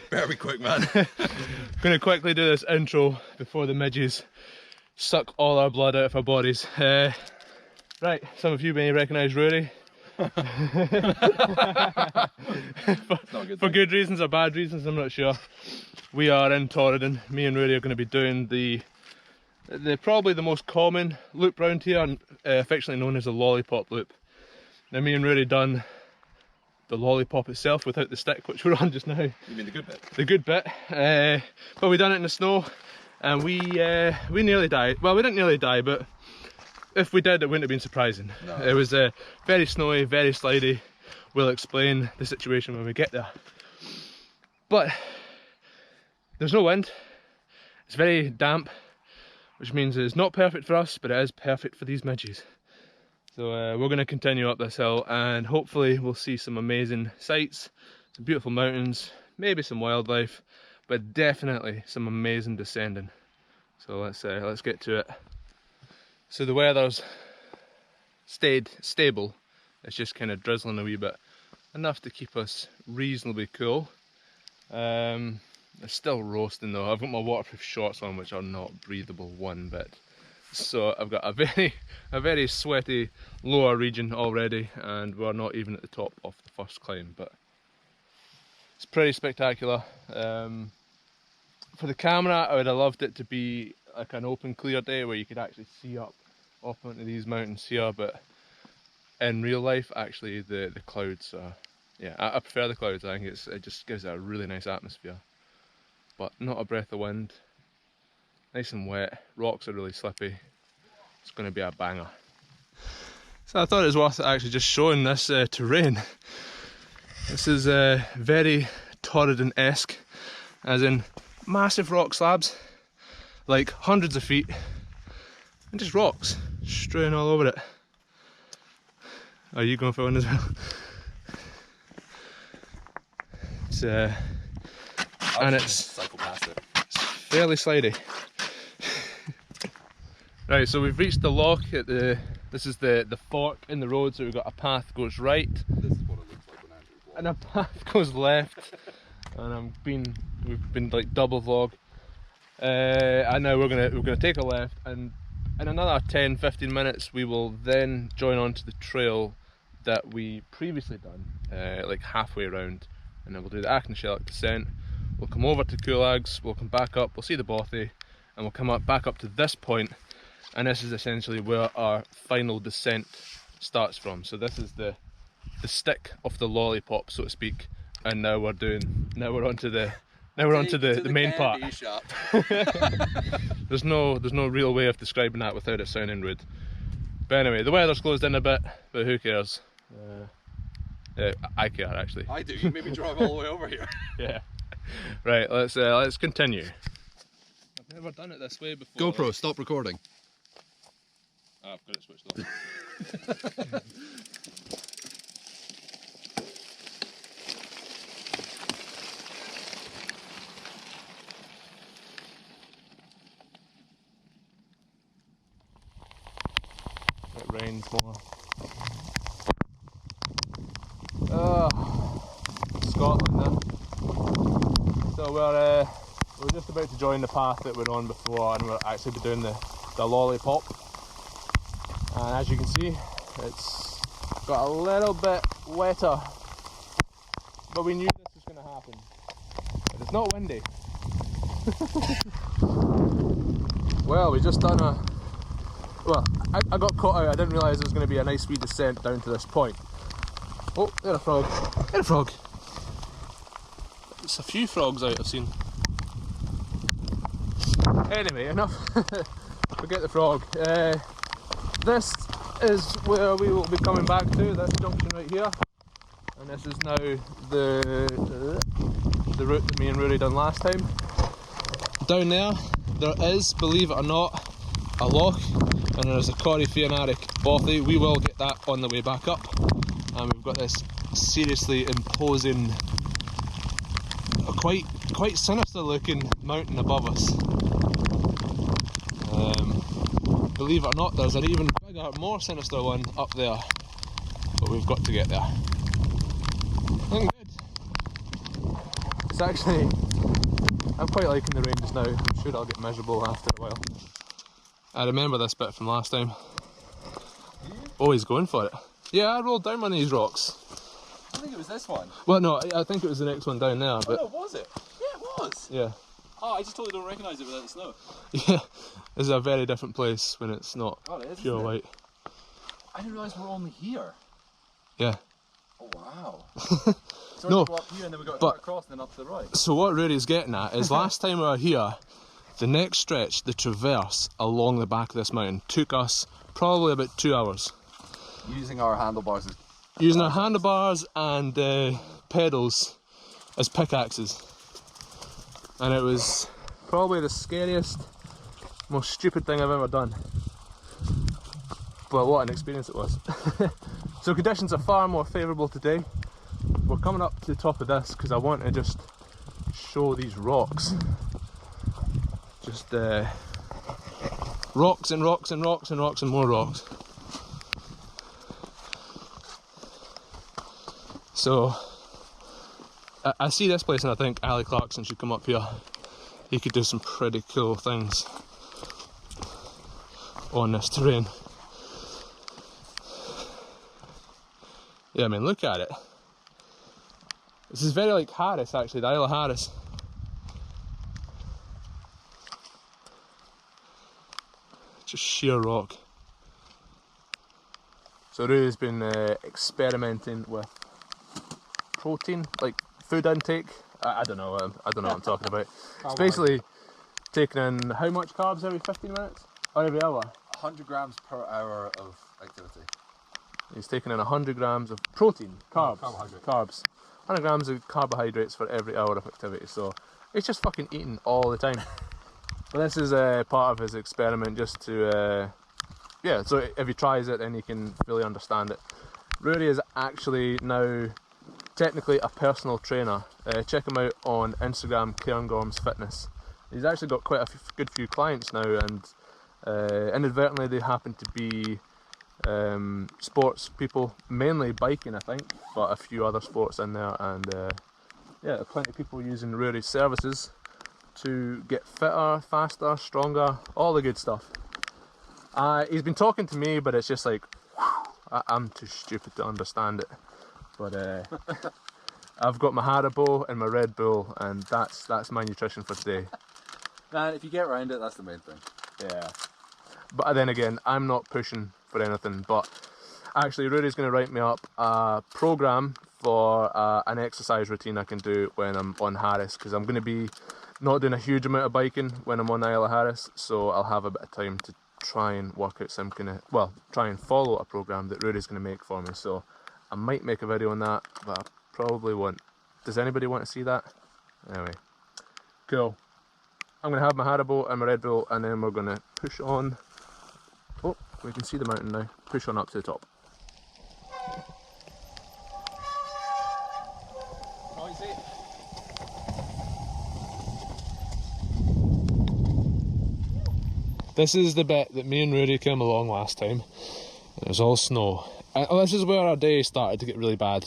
Better be quick, man. Gonna quickly do this intro before the midges suck all our blood out of our bodies. Right, some of you may recognise Rory. For good reasons or bad reasons, I'm not sure. We are in Torridon. Me and Rory are going to be doing the probably the most common loop round here, affectionately known as the lollipop loop. Now me and Rory done the lollipop itself without the stick, which we're on just now. You mean the good bit? The good bit. But we done it in the snow, and we nearly died. Well, we didn't nearly die, but if we did, it wouldn't have been surprising. No. It was very snowy, very slidey. We'll explain the situation when we get there. But there's no wind. It's very damp, which means it's not perfect for us, but it is perfect for these midges. So we're going to continue up this hill, and hopefully we'll see some amazing sights, some beautiful mountains, maybe some wildlife, but definitely some amazing descending. So let's get to it. So the weather's stayed stable. It's just kind of drizzling a wee bit, enough to keep us reasonably cool. It's still roasting though. I've got my waterproof shorts on, which are not breathable one bit. So I've got a very sweaty lower region already, and we're not even at the top of the first climb, but it's pretty spectacular. For the camera, I would have loved it to be like an open clear day where you could actually see up onto these mountains here, but in real life actually the clouds are, yeah, I prefer the clouds. I think it just gives it a really nice atmosphere, but not a breath of wind. Nice and wet, rocks are really slippy. It's going to be a banger. So I thought it was worth actually just showing this terrain. This is very Torridon-esque, as in massive rock slabs, like hundreds of feet, and just rocks strewn all over it. Are you going for one as well? It's and it's fairly slidey. Right, so we've reached the lock at this is the fork in the road, so we've got a path goes right. This is what it looks like when Andrew's walking. And a path goes left. And we've been like double vlog. And now we're gonna take a left, and in another 10-15 minutes we will then join on to the trail that we previously done, like halfway around, and then we'll do the Achnarshellick descent. We'll come over to Coolags, we'll come back up, we'll see the Bothy, and we'll come back up to this point, and this is essentially where our final descent starts from. So this is the stick of the lollipop, so to speak, and now we're onto the main part. There's no real way of describing that without it sounding rude. But anyway, the weather's closed in a bit, but who cares? I care actually. I do. You made me drive all the way over here. Yeah. Right. Let's continue. I've never done it this way before. GoPro, stop recording. Oh, I've got it switched off. It rains more. Scotland then. So we're just about to join the path that we're on before, and we're actually doing the lollipop. And as you can see, it's got a little bit wetter, but we knew this was going to happen. But it's not windy. Well, we just done I got caught out. I didn't realise there was going to be a nice wee descent down to this point. Oh, there's a frog. There's a frog. It's a few frogs out I've seen. Anyway, enough. Forget the frog. This is where we will be coming back to, this junction right here. And this is now the route that me and Rory done last time. Down there is, believe it or not, a loch, and there's a Coryphaenaric Bothy. We will get that on the way back up. And we've got this seriously imposing, quite sinister looking mountain above us. Believe it or not, there's an even bigger, more sinister one up there, but we've got to get there. Looking good. It's actually, I'm quite liking the rain just now. I'm sure I'll get miserable after a while. I remember this bit from last time. Oh, he's going for it. Yeah, I rolled down one of these rocks. I think it was this one. Well, no, I think it was the next one down there. But Oh no, was it? Yeah, it was. yeah. Oh, I just totally don't recognise it without the snow. Yeah, this is a very different place when it's not Oh, it is, pure isn't it? white. I didn't realise we're only here. Yeah. Oh wow. So No, we go up here and then we got but- across and then up to the right. So what Rudy's getting at is last time we were here, the next stretch, the traverse along the back of this mountain, took us probably about 2 hours. Using our handlebars as Using our handlebars and pedals as pickaxes. And it was probably the scariest, most stupid thing I've ever done. But what an experience it was. So conditions are far more favourable today. We're coming up to the top of this because I want to just show these rocks. Just rocks and rocks and rocks and rocks and more rocks. So I see this place and I think Ali Clarkson should come up here. He could do some pretty cool things on this terrain. Yeah, I mean, look at it. This is very like Harris, actually, the Isle of Harris. Just sheer rock. So Rudy's been experimenting with protein, like food intake. I don't know. I don't know what I'm talking about. It's basically taking in how much carbs every 15 minutes or every hour. 100 grams per hour of activity. He's taking in 100 grams of protein, carbs, carbohydrate. carbs. 100 grams of carbohydrates for every hour of activity. So he's just fucking eating all the time. But this is part of his experiment, just to yeah. So if he tries it, then he can really understand it. Rudy is actually now technically a personal trainer. Check him out on Instagram, Cairngorms Fitness. He's actually got quite a good few clients now, and inadvertently they happen to be sports people, mainly biking I think, but a few other sports in there, and yeah, plenty of people using Rudy's services to get fitter, faster, stronger, all the good stuff. He's been talking to me, but it's just like, I'm too stupid to understand it. But I've got my Haribo and my Red Bull, and that's my nutrition for today. Man, if you get around it, that's the main thing. Yeah. But then again, I'm not pushing for anything, but actually Rudy's going to write me up a program for an exercise routine I can do when I'm on Harris, because I'm going to be not doing a huge amount of biking when I'm on the Isle of Harris, so I'll have a bit of time to try and work out some kind of, well, try and follow a program that Rudy's going to make for me. So I might make a video on that, but I probably won't. Does anybody want to see that? Anyway, cool. I'm going to have my Haribo and my Red Bull, and then we're going to push on. Oh, we can see the mountain now. Push on up to the top. Oh, you see it? This is the bit that me and Rudy came along last time. It was all snow. This is where our day started to get really bad.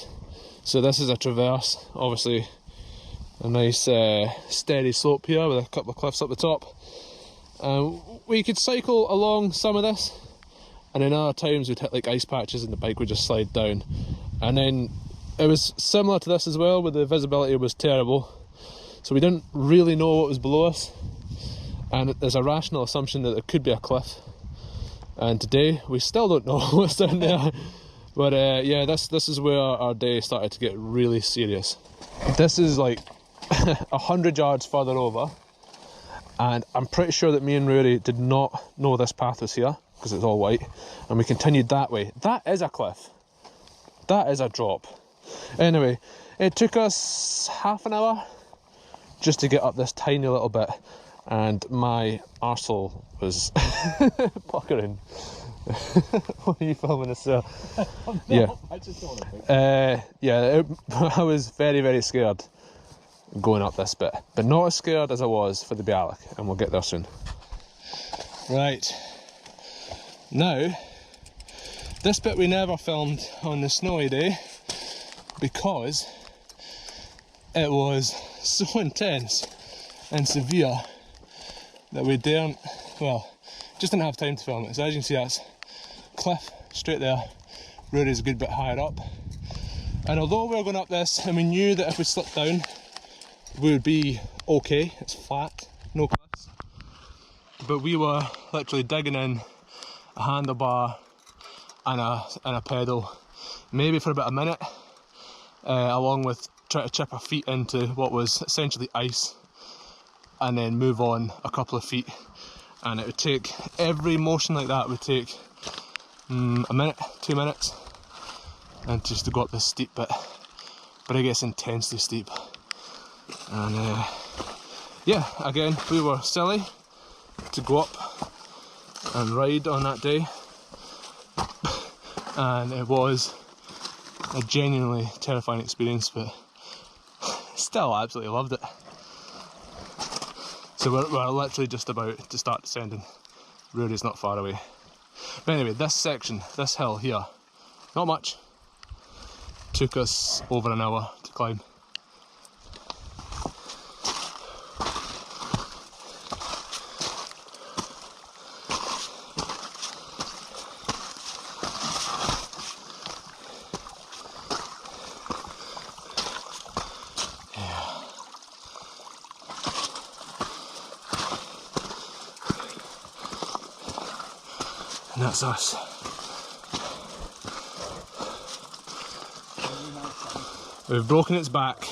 So this is a traverse, obviously a nice steady slope here with a couple of cliffs up the top. We could cycle along some of this, and then other times we'd hit like ice patches and the bike would just slide down. And then it was similar to this as well, where the visibility was terrible, so we didn't really know what was below us, and there's a rational assumption that there could be a cliff, and today we still don't know what's down there. But yeah, this is where our day started to get really serious. This is like 100 yards further over, and I'm pretty sure that me and Rudy did not know this path was here because it's all white, and we continued that way. That is a cliff. That is a drop. Anyway, it took us half an hour just to get up this tiny little bit, and my arsehole was puckering. What are you filming us? Yeah. I just don't want to think. Yeah, I was very, very scared going up this bit, but not as scared as I was for the Bialik, and we'll get there soon. Right, now this bit we never filmed on the snowy day because it was so intense and severe that we daren't, well, just didn't have time to film it. So as you can see, that's cliff straight there. Rory's a good bit higher up. And although we were going up this and we knew that if we slipped down we would be okay, it's flat, no cliffs, but we were literally digging in a handlebar and a pedal, maybe for about a minute, along with trying to chip our feet into what was essentially ice and then move on a couple of feet. And it would take, every motion like that would take a minute, 2 minutes, and just to go up this steep bit, but it gets intensely steep. And yeah, again, we were silly to go up and ride on that day, and it was a genuinely terrifying experience, but still absolutely loved it. So we're literally just about to start descending. Rory's not far away. But anyway, this section, this hill here, not much, took us over an hour to climb. And that's us. We've broken its back.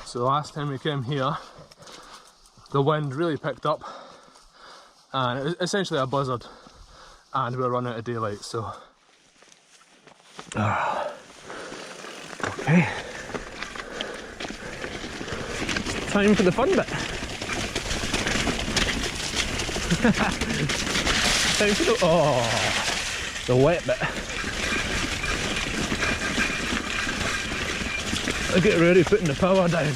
So the last time we came here, the wind really picked up, and it was essentially a blizzard, and we were running out of daylight, so okay, time for the fun bit. Time for the wet bit. Look at Rory putting the power down.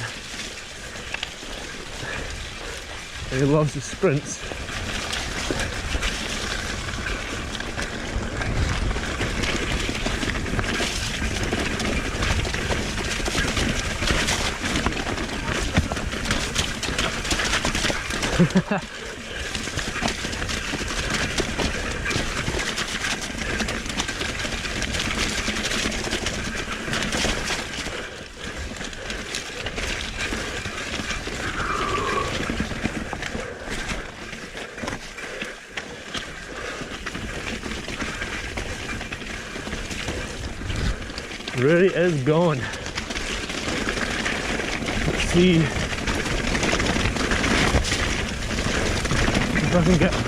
He loves the sprints. Rory is gone. Let's see if I can get him.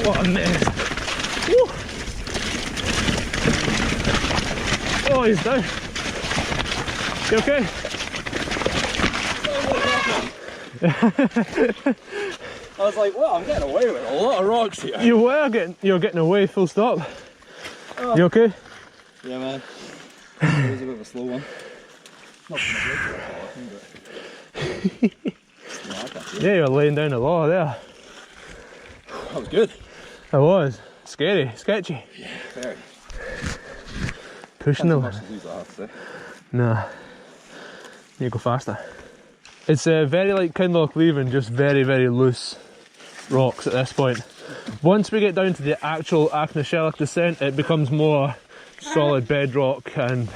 What a mess. Woo. Oh, he's down. You okay? I was like, well, I'm getting away with a lot of rocks here. You were getting away, full stop. Oh. You okay? Yeah, man. It was a bit of a slow one. Not from the but yeah, you were laying down the law there. That was good. It was. Scary, sketchy. Yeah, very. Pushing them. Nah. You go faster. It's very like Kinloch Leaving, just very, very loose rocks at this point. Once we get down to the actual Achnacellic descent, it becomes more solid bedrock and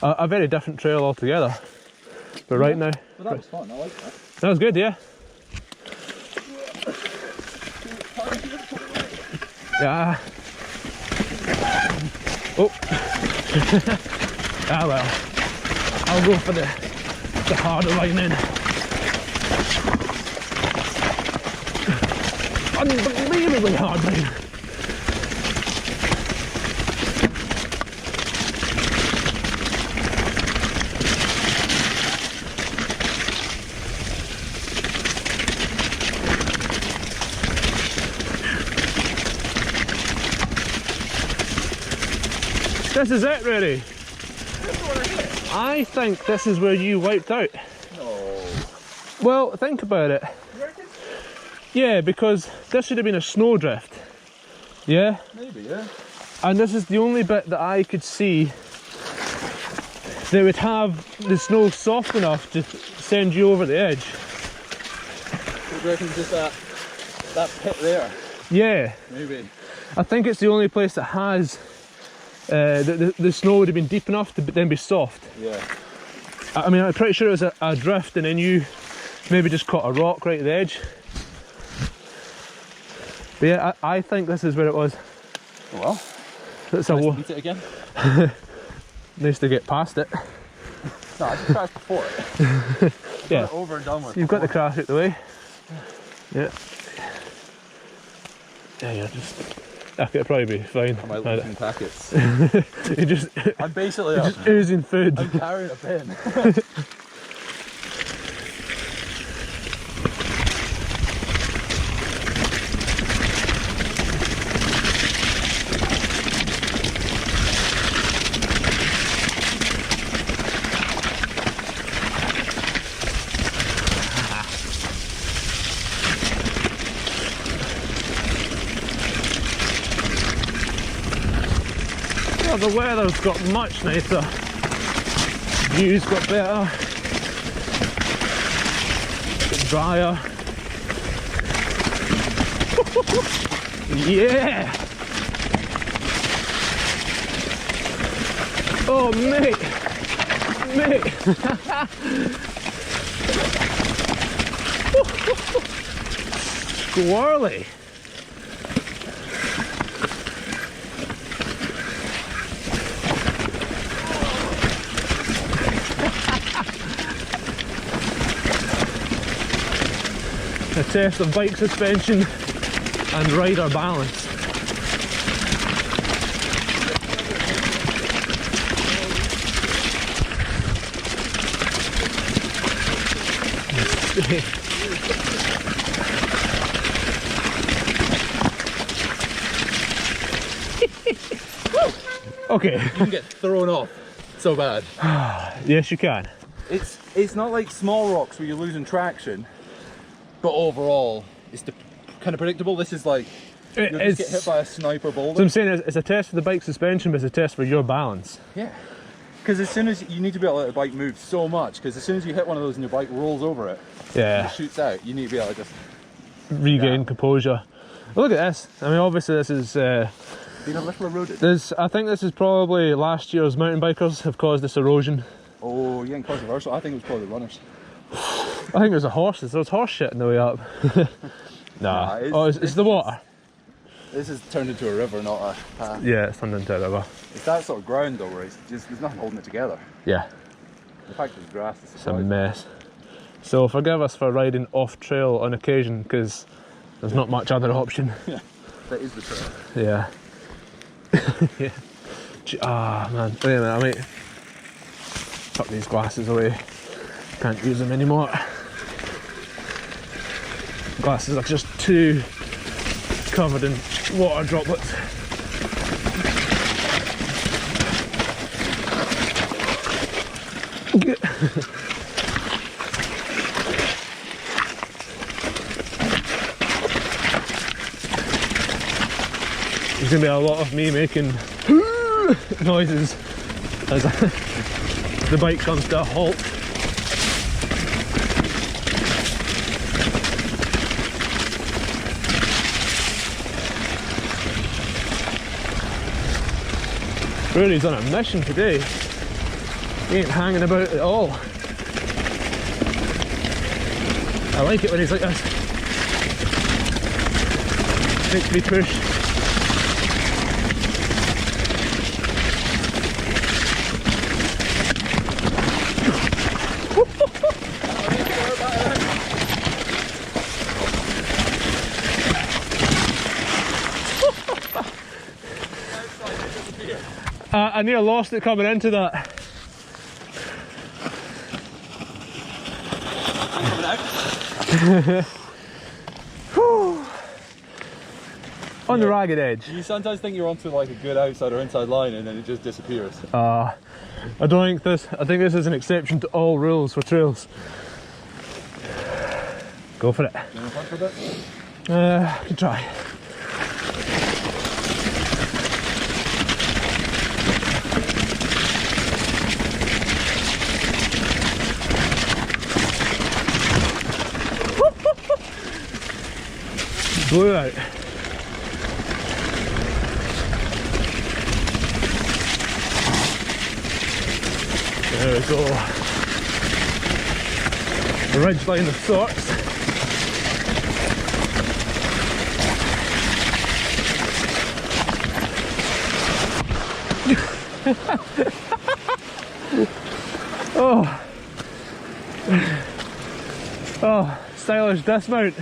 a very different trail altogether. But right now... But that was fun, I like that. That was good, yeah. Yeah. Oh. Ah well. I'll go for the harder line in. Unbelievably hard line. This is it, really. I think this is where you wiped out. No. Well, think about it. Yeah, because this should have been a snowdrift. Yeah? Maybe, yeah. And this is the only bit that I could see that would have the snow soft enough to send you over the edge. So you reckon just that pit there? Yeah. Maybe. I think it's the only place that has the snow would have been deep enough to then be soft. Yeah. I mean, I'm pretty sure it was a drift and then you maybe just caught a rock right at the edge. But yeah, I think this is where it was. Oh well. It's Nice to beat it again. nice to get past it. No, I just crashed before it. Yeah. Got it over and done with. You've got the crash out the way. Yeah. Yeah, you're just... Okay, it'll probably be fine. I might lose some packets. You just... I'm basically just oozing food. I'm carrying a bin. Well, the weather's got much nicer. View's got better. It's drier. Yeah! Oh, mate! Mate! Squirrely! A test of bike suspension and rider balance. Okay. You can get thrown off so bad. Yes, you can. It's not like small rocks where you're losing traction, but overall it's kind of predictable. This is like you'll just get hit by a sniper boulder. So I'm saying it's a test for the bike suspension, but it's a test for your balance. Yeah. Because as soon as you need to be able to let the bike move so much, because as soon as you hit one of those and your bike rolls over it, Yeah. and it shoots out, you need to be able to just Regain composure. Well, look at this. I mean, obviously this is been a little eroded. I think this is probably last year's mountain bikers have caused this erosion. Oh, you're getting controversial. I think it was probably the runners. I think there's a horse. There's horse shit on the way up. Nah. It's the water. This has turned into a river, not a path. Yeah, it's turned into a river. It's that sort of ground though, where it's just there's nothing holding it together. Yeah. The fact there's grass is It's a mess. So forgive us for riding off trail on occasion, because there's not much other option. Yeah, that is the trail. Yeah. Yeah. Ah, man. Wait a minute, I might tuck these glasses away. Can't use them anymore. Glasses are just too covered in water droplets. There's going to be a lot of me making noises as the bike comes to a halt. Rudy's on a mission today. He ain't hanging about at all. I like it when he's like this. Makes me push. I near lost it coming into that. Coming out. On the ragged edge. You sometimes think you're onto like a good outside or inside line and then it just disappears. I think this is an exception to all rules for trails. Go for it. You want to punch for a bit? I can try. Blew out. There we go. A ridge line of sorts. Oh. Oh, stylish dismount.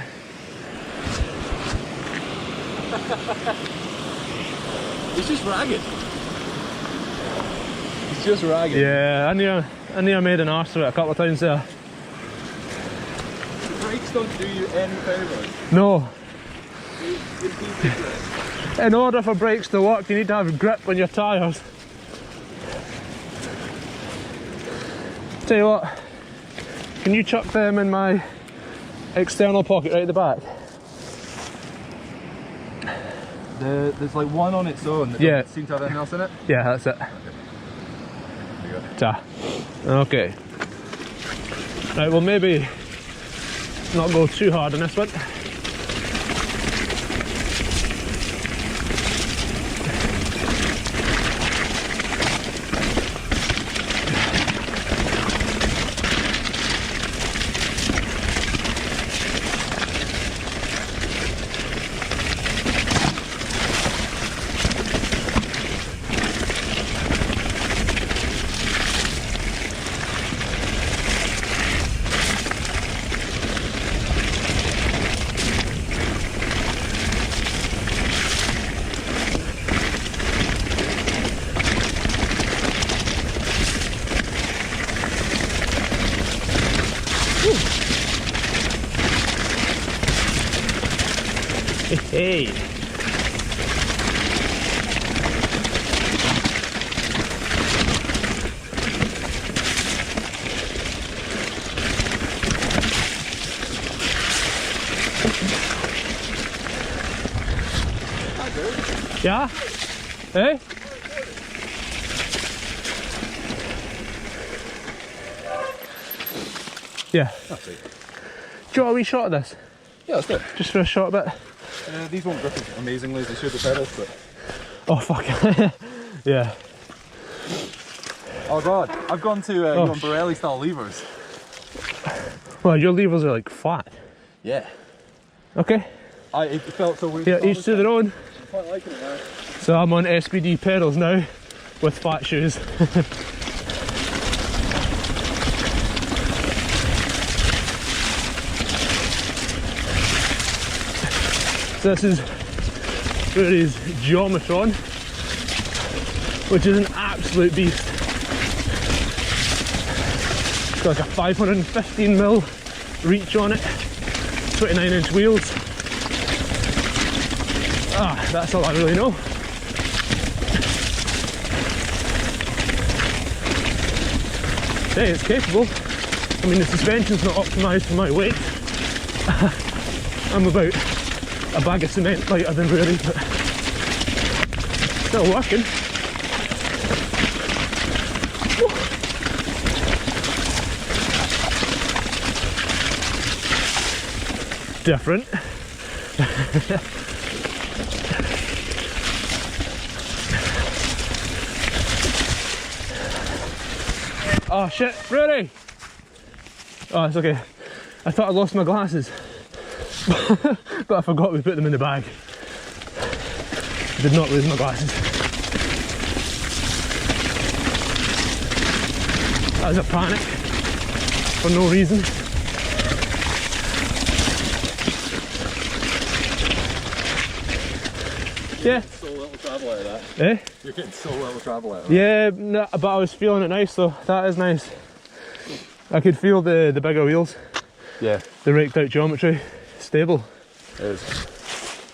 It's just ragged. It's just ragged. Yeah, I knew I made an arse of it a couple of times there. The brakes don't do you any favours. No. In order for brakes to work, you need to have grip on your tyres. Tell you what, can you chuck them in my external pocket right at the back? There's like one on its own that Yeah. doesn't seem to have anything else in it. Yeah, that's it. There you go. Ta. Okay. Right, well maybe not go too hard on this one. Hey. Yeah? Hey? Yeah. That's it. Do you want a wee shot of this? Yeah, let's do it. Just for a short bit? These won't grip as amazingly as they should the pedals, but... Oh fuck. Yeah. Oh god, I've gone to Borelli style levers. Well, your levers are like flat. Yeah. Okay. It felt so weird. Yeah, each to their own. I'm quite liking it now. So I'm on SBD pedals now with flat shoes. So this is Rory's Geometron, which is an absolute beast. It's got like a 515mm reach on it, 29-inch wheels. Ah, that's all I really know. Hey, it's capable. I mean, the suspension's not optimised for my weight. I'm about a bag of cement lighter than Rory, but still working. Different. Oh shit, Rory! Oh, it's okay. I thought I lost my glasses. But I forgot we put them in the bag. Did not lose my glasses. That was a panic for no reason. Yeah. So little travel out of that. Eh? You're getting so little travel out of that. Yeah, no, but I was feeling it nice though. That is nice. I could feel the bigger wheels. Yeah. The raked out geometry. Stable. It is.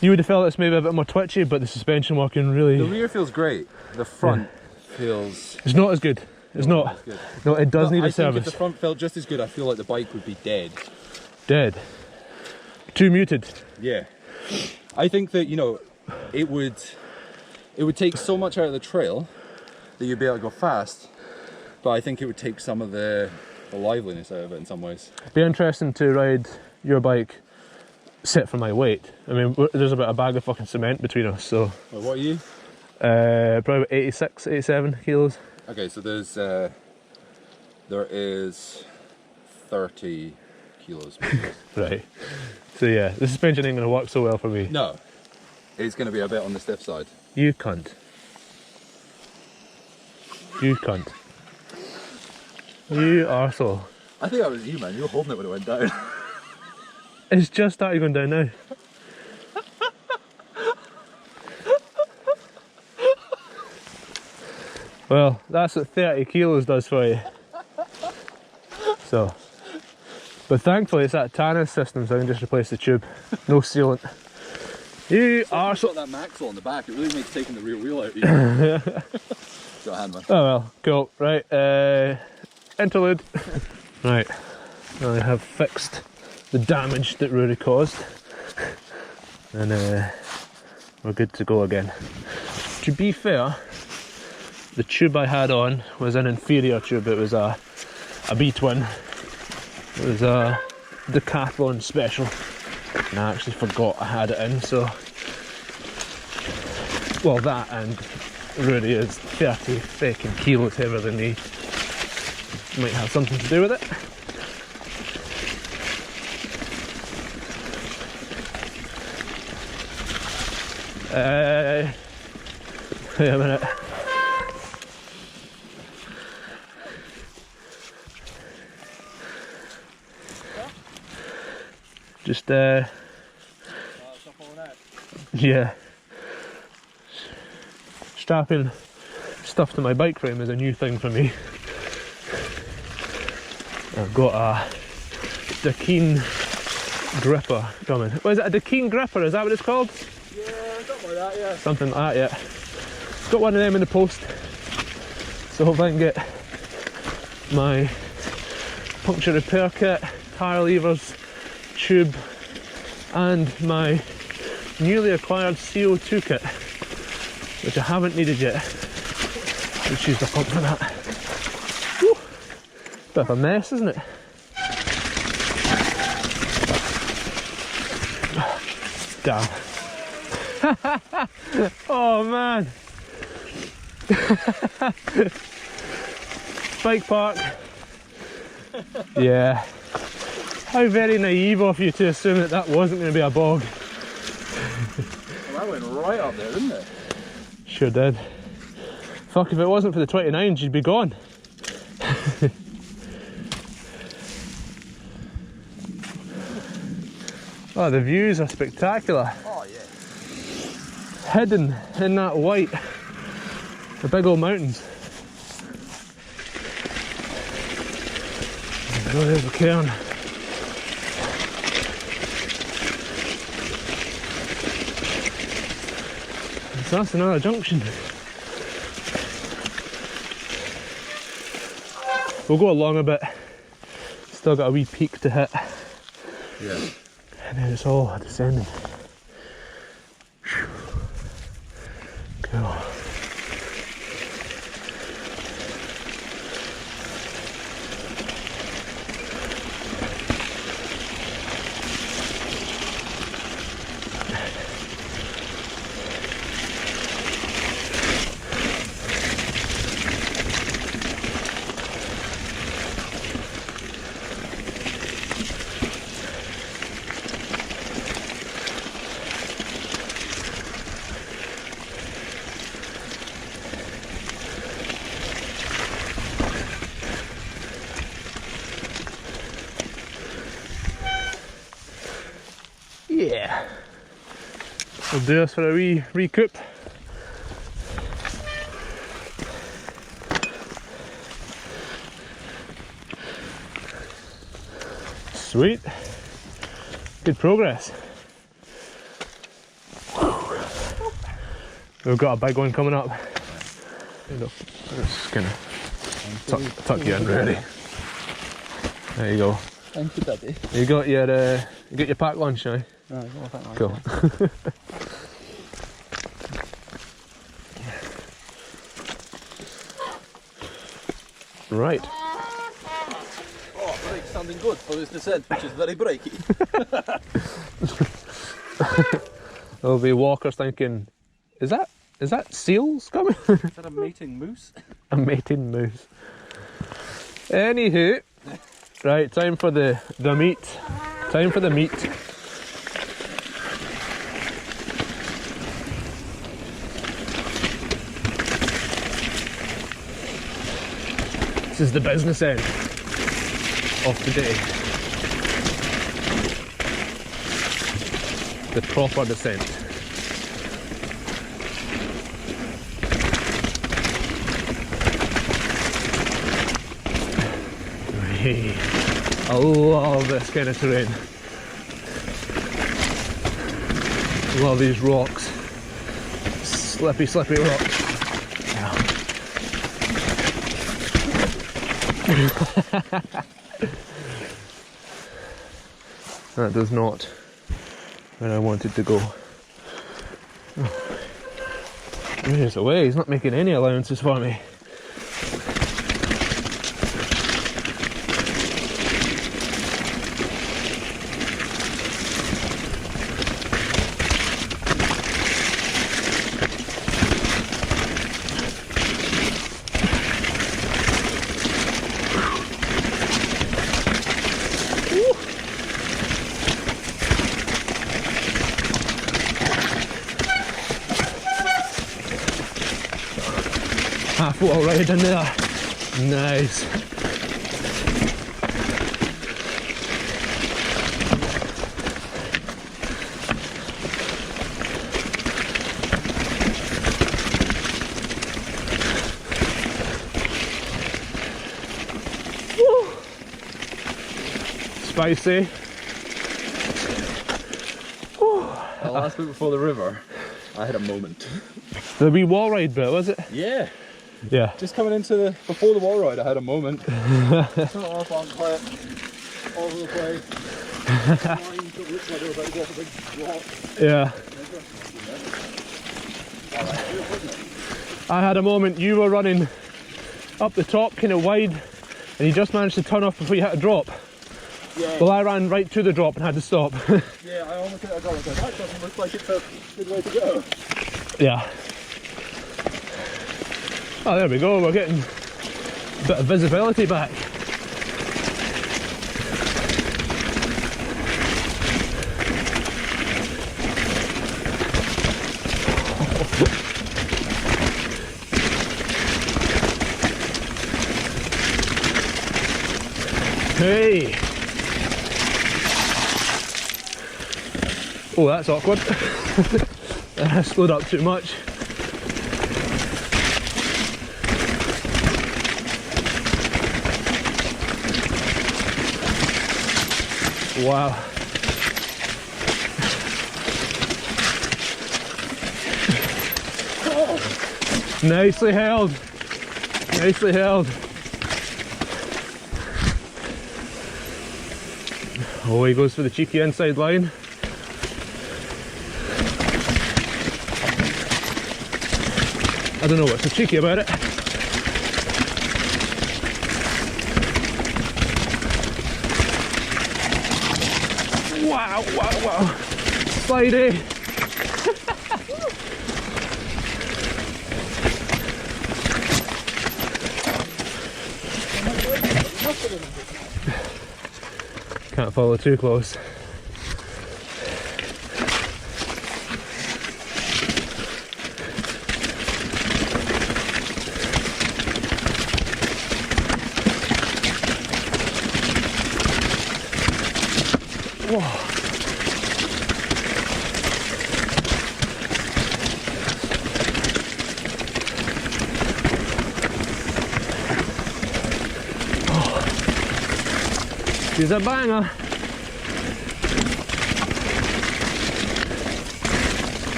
You would have felt it's maybe a bit more twitchy, but the suspension working really... The rear feels great. The front feels... It's not as good. It's not. As good. No, it does need a I service. think if the front felt just as good, I feel like the bike would be dead. Dead. Too muted. Yeah. I think that, you know, it would take so much out of the trail that you'd be able to go fast, but I think it would take some of the liveliness out of it in some ways. It'd be interesting to ride your bike set for my weight. I mean, there's about a bag of fucking cement between us, so... Well, what are you? Probably about 86, 87 kilos. Okay, so there is 30 kilos. Right. So yeah, the suspension ain't gonna work so well for me. No, it's going to be a bit on the stiff side. You cunt. You cunt. You arsehole. I think that was you, man. You were holding it when it went down. It's just started going down now. Well, that's what 30 kilos does for you. So, but thankfully it's that Tannis system, so I can just replace the tube. No sealant. You are so... got that Maxwell on the back. It really makes taking the rear wheel out easier. Got a hand, man. Oh well, cool. Right, interlude. Right, now I have fixed the damage that Rory caused, and we're good to go again. To be fair, the tube I had on was an inferior tube. It was a B-twin. It was a Decathlon special, and I actually forgot I had it in, so... Well, that and Rory is 30 fucking kilos heavier than me. Might have something to do with it. Wait a minute. Just yeah. Strapping stuff to my bike frame is a new thing for me. I've got a Dakeen gripper coming. What is it, a Dakeen gripper? Is that what it's called? Yeah, something like that, yeah. Something like that, yeah. Got one of them in the post. So hopefully I can get my puncture repair kit, tyre levers, tube, and my newly acquired CO2 kit, which I haven't needed yet. Just use the pump for that. Whew. Bit of a mess, isn't it? Damn. Oh man. Bike park. Yeah. How very naive of you to assume that that wasn't going to be a bog. Well, that went right up there, didn't it? Sure did. Fuck, if it wasn't for the 29s, you'd be gone. Oh, the views are spectacular. Oh, yeah. Hidden in that white. The big old mountains. Oh, there's the cairn. So that's another junction. We'll go along a bit. Still got a wee peak to hit. Yeah. And then it's all descending. Cool. Yeah. We'll do this for a wee recoup. Sweet. Good progress. We've got a big one coming up. There you go. Just gonna tuck you in ready. There you go. Thank you, Daddy. You got your packed lunch now? No, I got my packed lunch. Cool. Right. Oh, break sounding good for this descent, which is very breaky. There'll be walkers thinking, is that seals coming? Is that a mating moose? A mating moose. Anywho, right, time for the meat. Time for the meat. This is the business end of the day. The proper descent. Hey, I love this kind of terrain. Love these rocks. Slippy, slippy rocks. That does not where I wanted to go. Oh. There's away, he's not making any allowances for me. Half wall ride in there. Nice. Woo. Spicy. The last bit before the river, I had a moment. The wee wall ride bit, was it? Yeah. Yeah. Just coming into before the wall ride, I had a moment. It's not off on clip, all over the place. Lines that looked like they were about to go off a big rock. Yeah. I had a moment, you were running up the top kind of wide and you just managed to turn off before you hit a drop. Yeah. Well, I ran right to the drop and had to stop. Yeah, I almost hit a drop. That doesn't look like it's a good way to go. Yeah. Oh, there we go, we're getting a bit of visibility back. Hey! Oh, that's awkward. I slowed up too much. Wow. Oh. Nicely held. Nicely held. Oh, he goes for the cheeky inside line. I don't know what's so cheeky about it. Wow, wow, wow. Slidey. Can't follow too close. Whoa. She's a banger.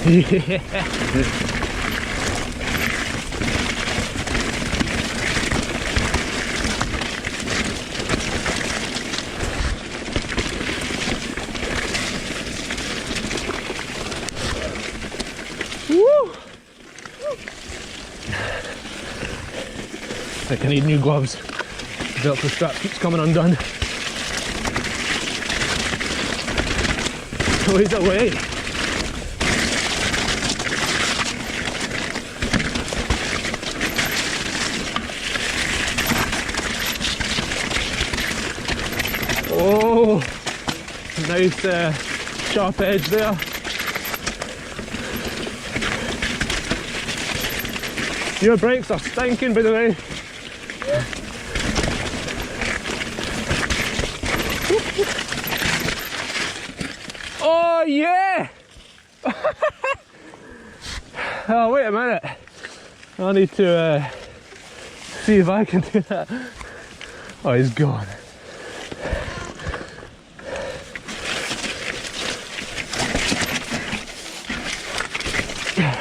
Yeah. Woo! I think I need new gloves. The Velcro strap keeps coming undone. Oh, he's away. Oh, nice sharp edge there. Your brakes are stinking, by the way. Yeah. Oh yeah! Oh, wait a minute. I need to see if I can do that. Oh, he's gone.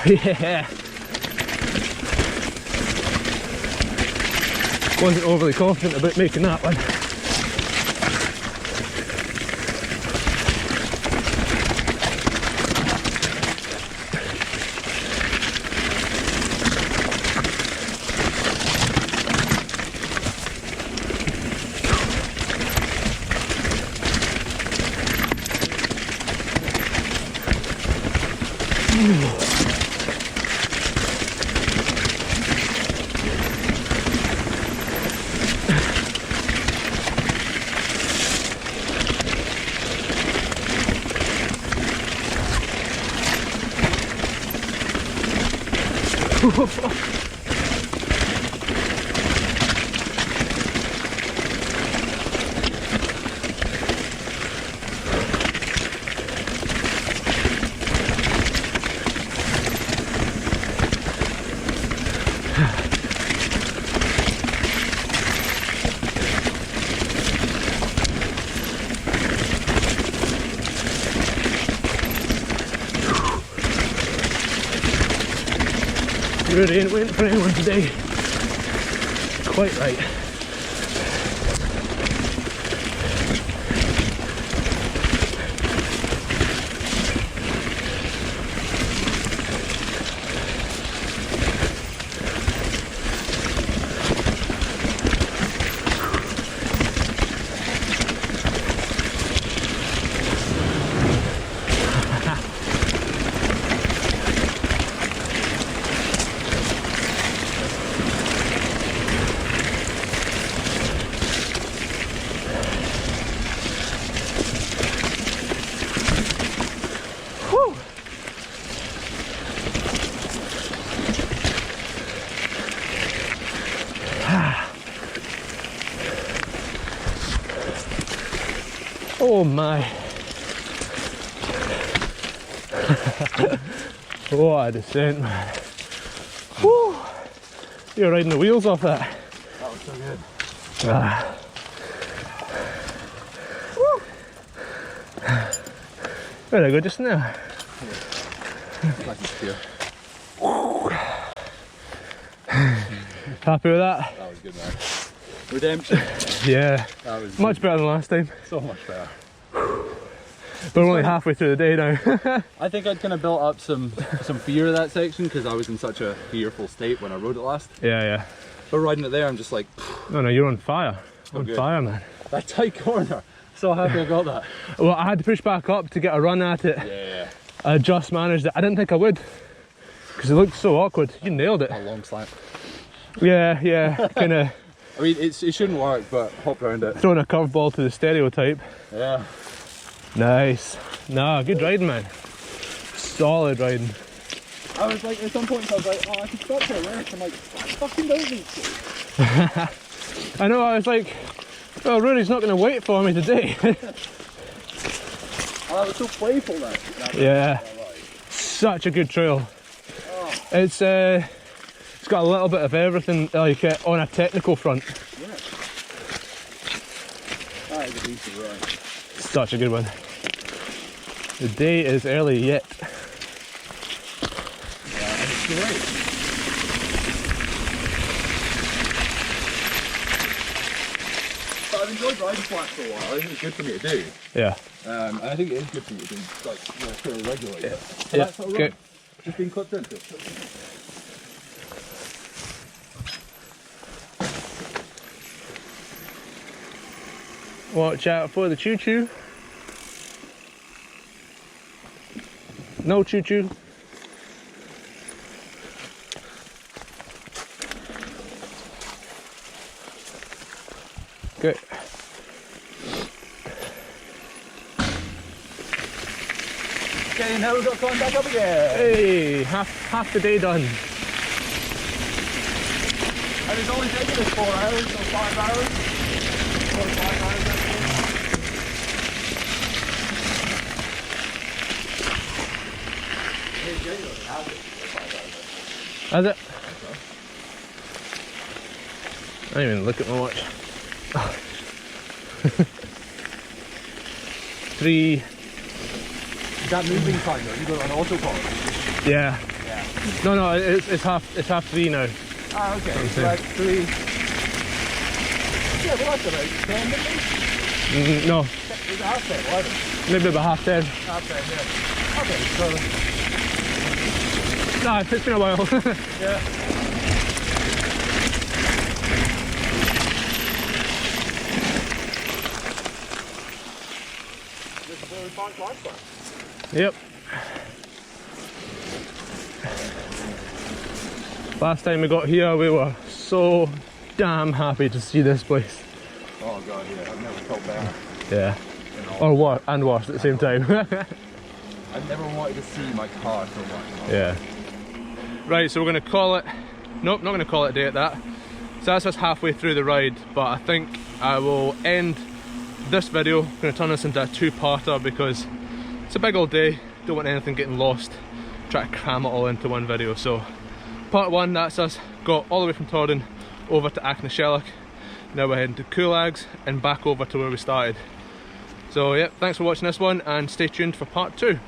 Yeah. Wasn't overly confident about making that one. Really ain't waiting for anyone today. Quite right. Oh my. What a descent, man. Woo. You're riding the wheels off that. That was so good. Ah. Woo. Very good just now. Happy with that? That was good, man. Redemption. Yeah. That was much good. better than last time. So much better. But we're only halfway through the day now. I think I'd kind of built up some fear of that section because I was in such a fearful state when I rode it last. Yeah, yeah. But riding it there, I'm just like, no, you're on fire. On good. fire, man. That tight corner. So happy I got that. Well, I had to push back up to get a run at it. Yeah. I just managed it. I didn't think I would because it looked so awkward. You nailed it. A long slant. Yeah, kind of. I mean, it shouldn't work, but hop around it. Throwing a curveball to the stereotype. Yeah. Nice. Nah, good riding, man. Solid riding. I was like, at some point I was like, oh, I could stop for a rest. I'm like, I fucking don't think so. I know, I was like, well, Rooney's not going to wait for me today. And I was so playful that yeah. Such a good trail. It's got a little bit of everything, like on a technical front. Yeah. That is a decent ride. Such a good one. The day is early yet. Yeah, and it's great. But I've enjoyed riding flats for a while. I think it's good for me to do. Yeah. And I think it is good for you to do, like, fairly regularly. Yeah. So that's how Okay. just being clipped into. Watch out for the choo-choo. No choo-choo. Good. Okay, now we've got to climb back up again. Hey, half the day done. And it's only taken us 4 hours or 5 hours. 4 or 5 hours, I think. Has it? I didn't even look at my watch. 3. Is that moving time though? You got it on autopilot? Yeah. Yeah. No, it's half 3 now. Ah, okay. Okay. So that's 3. Yeah, well that's about 10 maybe? No, Is it half 10? 11? maybe about half 10. Half 10, yeah. Okay, so... No, it's been a while. Yeah. This is where we find last time. Yep. Last time we got here, we were so damn happy to see this place. Oh god, yeah, I've never felt better. Yeah. Or worse, and worse at the same time. I've never wanted to see my car so much. Yeah. Right, so we're going to call it... Nope, not going to call it a day at that. So that's us halfway through the ride, but I think I will end this video. I'm going to turn this into a 2-parter because it's a big old day. Don't want anything getting lost. Try to cram it all into one video. So part 1, that's us. Got all the way from Torridon over to Achnarshelach. Now we're heading to Coolags and back over to where we started. So yeah, thanks for watching this one and stay tuned for part 2.